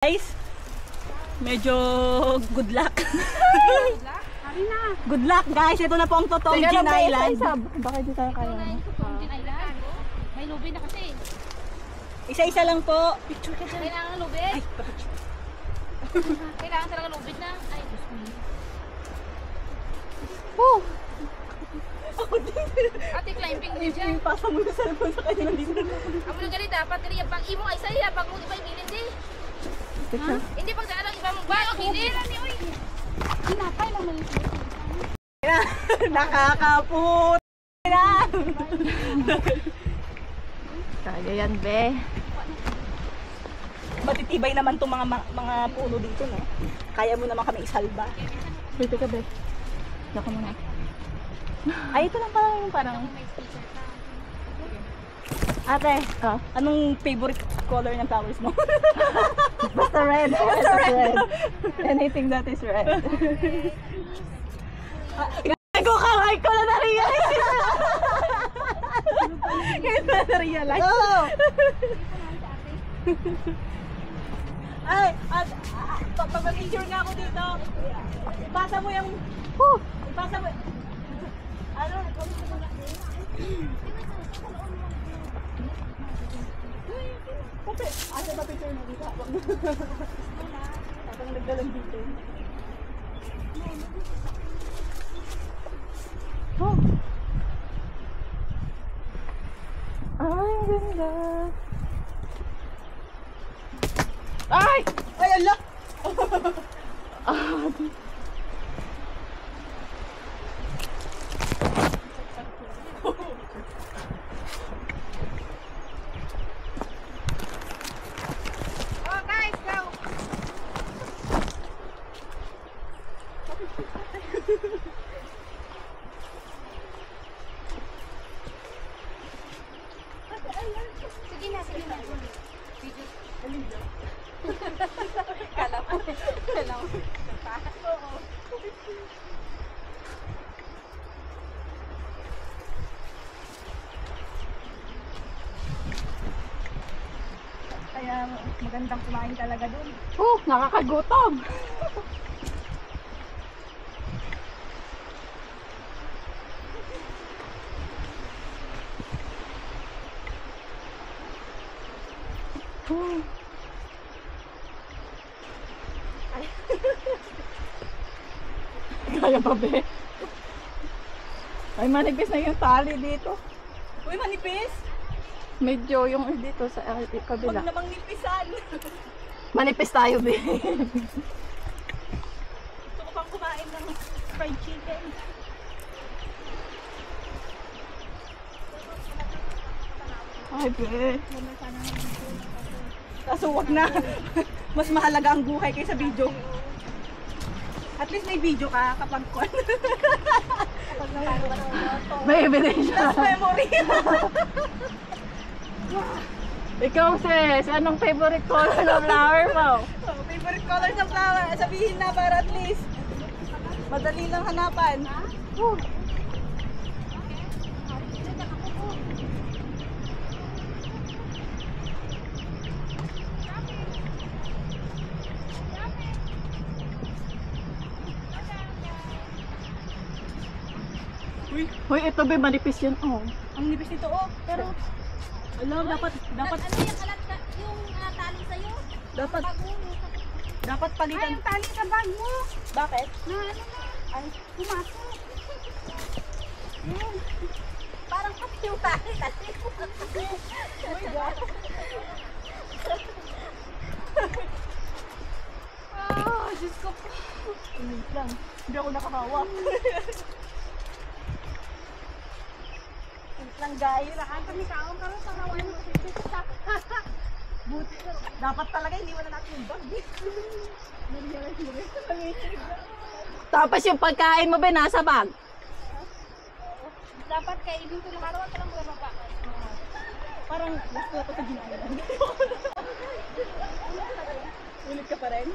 Guys, medyo good luck. Good luck guys, ito na po ang totoong Gin Island. Bakit di tayo kaya? Gin Island. May lubid na kasi. Isa-isa lang po. Kailangan ng lubid. Kailangan talaga lubid na. Ay, Diyos mo. Ate, climbing din dyan. Pasa mo na cellphone sa kanya nandito. Amo na gali, dapat gali. Pag imo ay saya, pag mo iba yung gilid di. Ha? Hindi pag daan ang iba mong bago gilid. Hinapay lang mali. Nakakaput na. Kaya yan, be. Matitibay naman itong mga puno dito, no? Kaya mo naman kami isalba. Pwede ka, be. Laka mo na. Ay, ito lang pala yung parang... Ate, anong favorite color ng flowers mo? Basta red. Basta red. Anything that is red. Gago ka! Ay ko na na-realize! Ngayon na na-realize? Oo! Ay! Pag-picture nga ako dito, ipasa mo yung... Ipasa mo... Ano? Kape, asa ba picture mo dito? Habang nagdalang dito. Oh. Ay, ang ganda. Ay! Ay, ala! Oh, guys, go! Sige na, sige na. Kala mo. Kala mo. Oo. Kaya magandang kumain talaga dun. Nakakagutom. Kaya pa, be. Ay, manipis na yung tali dito. Uy, manipis! Medyo yung dito sa kabila. Huwag namang nipisan! Manipis tayo, be. Gusto ko pang kumain ng fried chicken. Ay, be. Kaso wag na. Mas mahalaga ang buhay kaysa video. At least may video ka kapag kon. May ebidensya. That's memory. Ikaw, sis, anong favorite color ng flower mo? Favorite color ng flower. Sabihin na para at least madali lang hanapan. Hoy, ito be, manipis yan. Oh. Ang nipis nito pero alam dapat Ano yung alat ka, yung tali sa'yo? dapat Bag mo. dapat Ay, palitan. yung tali sa bag mo. Bakit? Na ano na? Ay, pumasok. Parang kasi yung tali kasi. Oh my God. Diyos ko po. Wait lang. Hindi ako nakahawak. Wait lang guys. Saan kami kaon kami sa kawan mo. Buti. Dapat talaga hindi na natin yung bag. Tapos yung pagkain mo be, nasa bag. Dapat kainin ko makarawan ka lang bumaba. Parang gusto ko sa Gin Island. Ulit ka pa rin?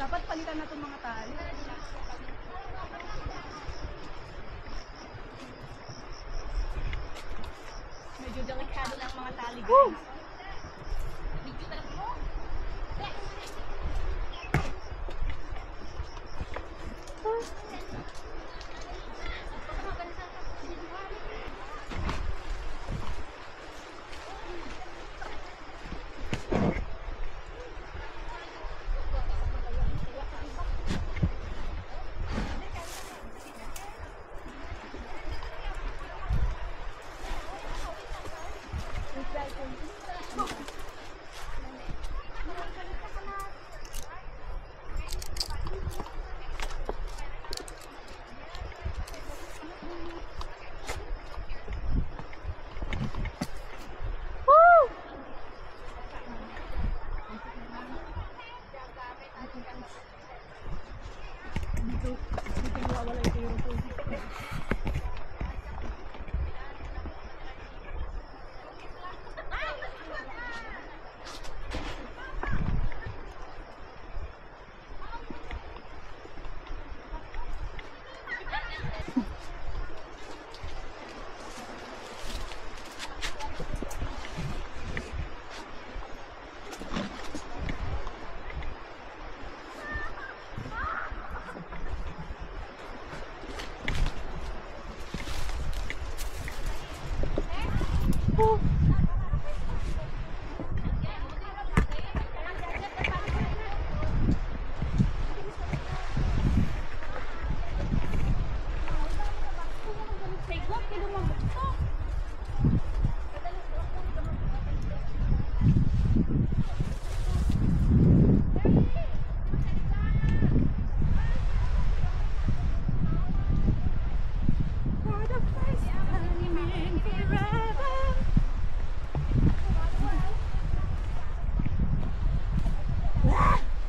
Dapat palitan na itong mga tali. Medyo delikado na ang mga tali, guys. Video talaga mo.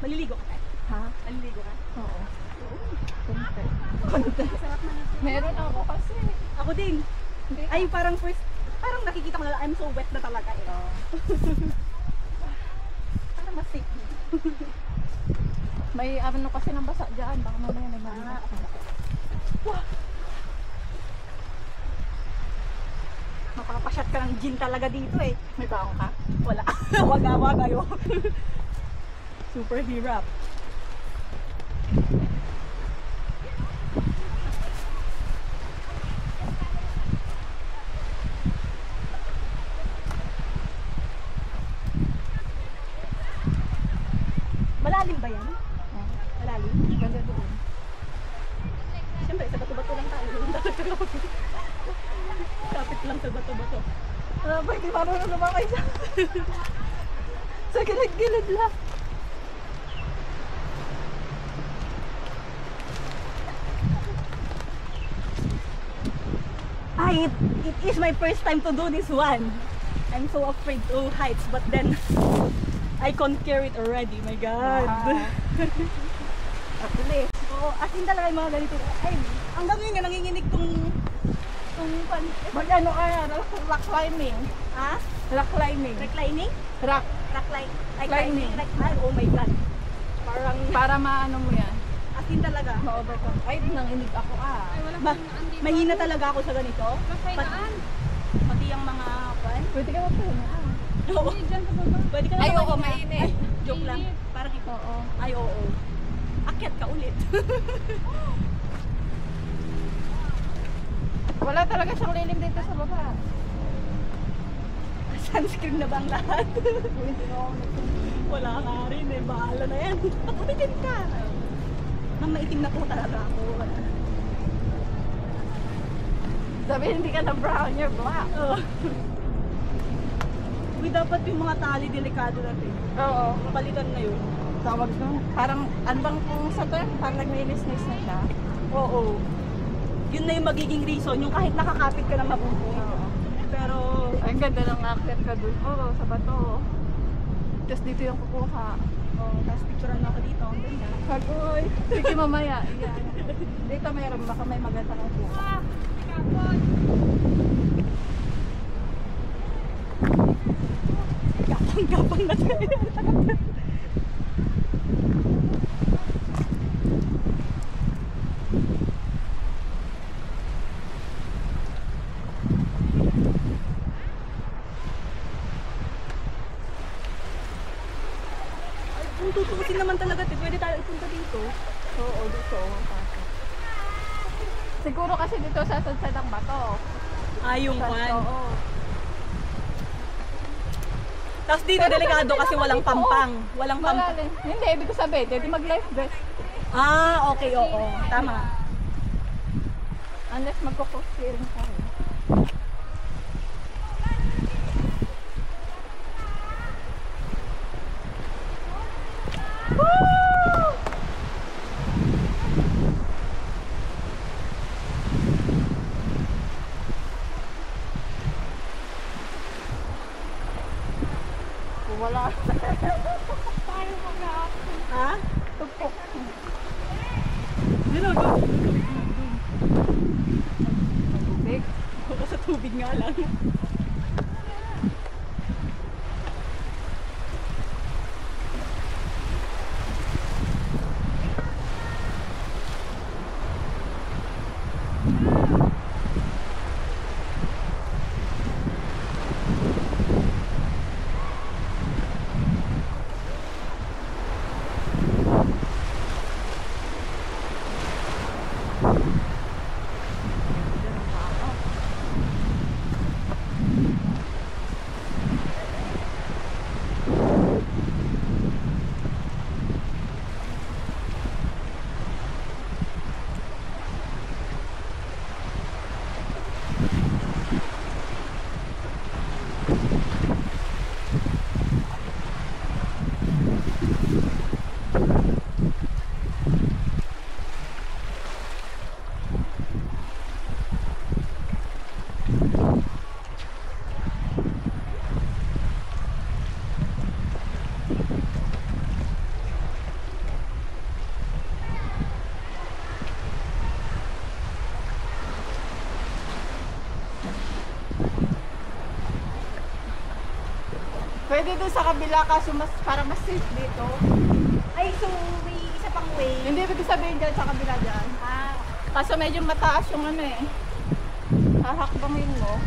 Maliligo ka tayo? Ha? Maliligo ka? Oo. Konti. Konti. Meron ako kasi. Ako din. Hindi. Ay, parang nakikita ko na I'm so wet na talaga eh. Parang mas safe. May ano kasi ng basa dyan. Baka mamaya may maliit. Wow! Makapasyat ka ng gin talaga dito eh. May baong ka? Wala. Wag ayo. Super hirap. Malalim ba yan? Malalim? Ganda doon. Siyempre, sa bato-bato lang tayo. Kapit lang sa bato-bato. Ba't di marunong lumamay sa... sa gilid-gilid lang. It is my first time to do this one. I'm so afraid to heights, but then I conquer it already. My God. Actually, Oo, as in talaga yung mga ganito. Ay, hanggang ngayon nga nanginginig tong mag ano kaya, rock climbing. ha? Rock climbing. Reclining? Rock. Climbing. Ay, oh my God. Parang, Para maano mo yan. as in talaga. Ma-overcome. Ay, nanginig ako Mahina talaga ako sa ganito. Kailangan. Pati yung mga kwan. Pwede ka magpahinga. Oo. Pwede ka na Ay, oo, magpahinga. mainit. Ay, joke lang. Parang ito. Oo. Ay, oo. Akyat ka ulit. Wala talaga siyang lilim dito sa baba. Sunscreen na ba ang lahat? Wala nga rin eh. Bahala na yan. Pagkabitin ka. Nang maitim na po talaga ako. Sabi, hindi ka na brown, you're black. Oh. Uy, dapat yung mga tali delikado natin. Oo. Palitan na yun. Tawag doon. Parang, ano bang kung sa to? Parang nagnilis-nis na siya. Oo. Yun na yung magiging reason. Yung kahit nakakapit ka na mabuti. Oo. Pero, Ay, ang ganda ng active ka doon. Oo, sa bato. Tapos dito yung kukuha. oh, tapos picturean mo ako dito. Ang ganda. Kagoy. Sige, mamaya. Iyan. Dito mayroon. Baka may maganda ng kuha. Gapang-gapang na tayo. Kung tutuusin naman talaga, pwede tayo ipunta dito. Oo, dito. Siguro kasi dito sa sadsadang bato. Yung kwan. Oo. Tapos dito Pero delikado pwede kasi naman walang dito, pampang. Walang pampang. Malalim. Hindi, ibig ko sabihin, hindi mag-life vest. Okay, oo. Tama. Unless magko-cross steering tayo. Woo! Wala. Tayo mag-aakit. Ha? Tugpok. Dito. Tubig. Baka sa tubig nga lang. Pwede doon sa kabila kaso mas, para mas safe dito. Ay, so may isa pang way. Hindi ibig sabihin dyan sa kabila dyan. Kaso medyo mataas yung ano eh. Hahakbangin mo.